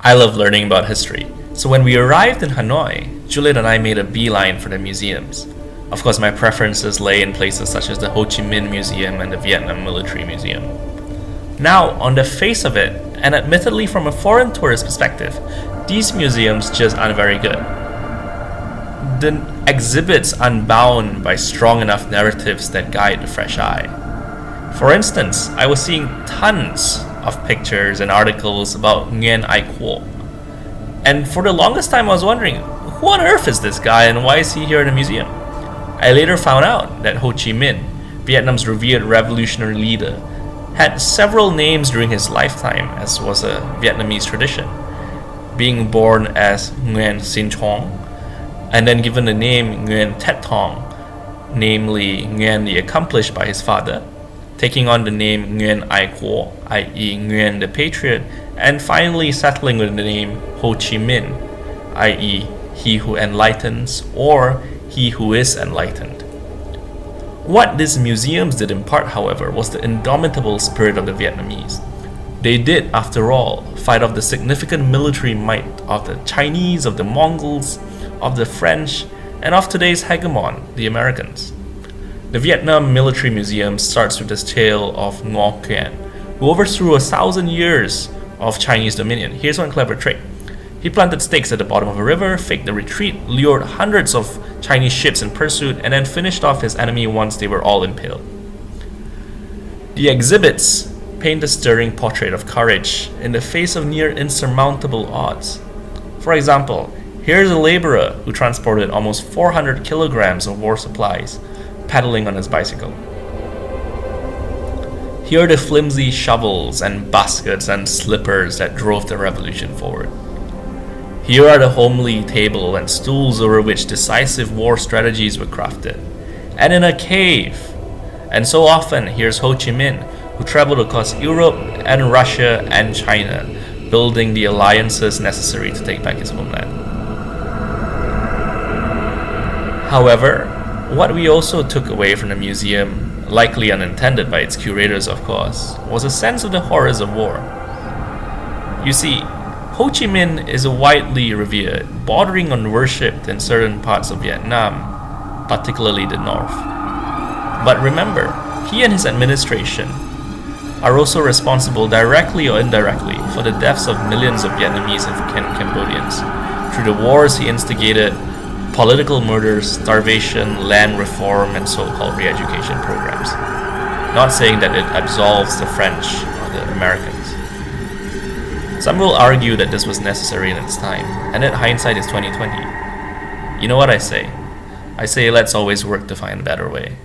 I love learning about history, so when we arrived in Hanoi, Juliet and I made a beeline for the museums. Of course, my preferences lay in places such as the Ho Chi Minh Museum and the Vietnam Military Museum. Now, on the face of it, and admittedly from a foreign tourist perspective, these museums just aren't very good. The exhibits aren't bound by strong enough narratives that guide the fresh eye. For instance, I was seeing tons of pictures and articles about Nguyen Ai Quo. And for the longest time I was wondering, who on earth is this guy and why is he here in a museum? I later found out that Ho Chi Minh, Vietnam's revered revolutionary leader, had several names during his lifetime, as was a Vietnamese tradition, being born as Nguyen Sinh Chong, and then given the name Nguyen Tet Thong, namely Nguyen the Accomplished by his father, taking on the name Nguyen Ai Quo, i.e. Nguyen the Patriot, and finally settling with the name Ho Chi Minh, i.e. He who enlightens or He who is enlightened. What these museums did in part, however, was the indomitable spirit of the Vietnamese. They did, after all, fight off the significant military might of the Chinese, of the Mongols, of the French, and of today's hegemon, the Americans. The Vietnam Military Museum starts with this tale of Ngo Quyen, who overthrew 1,000 years of Chinese dominion. Here's one clever trick. He planted stakes at the bottom of a river, faked the retreat, lured hundreds of Chinese ships in pursuit, and then finished off his enemy once they were all impaled. The exhibits paint a stirring portrait of courage in the face of near insurmountable odds. For example, here's a laborer who transported almost 400 kilograms of war supplies, pedaling on his bicycle. Here are the flimsy shovels and baskets and slippers that drove the revolution forward. Here are the homely table and stools over which decisive war strategies were crafted. And in a cave. And so often, here's Ho Chi Minh, who traveled across Europe and Russia and China, building the alliances necessary to take back his homeland. However, what we also took away from the museum, likely unintended by its curators of course, was a sense of the horrors of war. You see, Ho Chi Minh is widely revered, bordering on worshipped in certain parts of Vietnam, particularly the north. But remember, he and his administration are also responsible directly or indirectly for the deaths of millions of Vietnamese and Cambodians through the wars he instigated, political murders, starvation, land reform, and so-called re-education programs. Not saying that it absolves the French or the Americans. Some will argue that this was necessary in its time, and that hindsight is 20/20. You know what I say? I say let's always work to find a better way.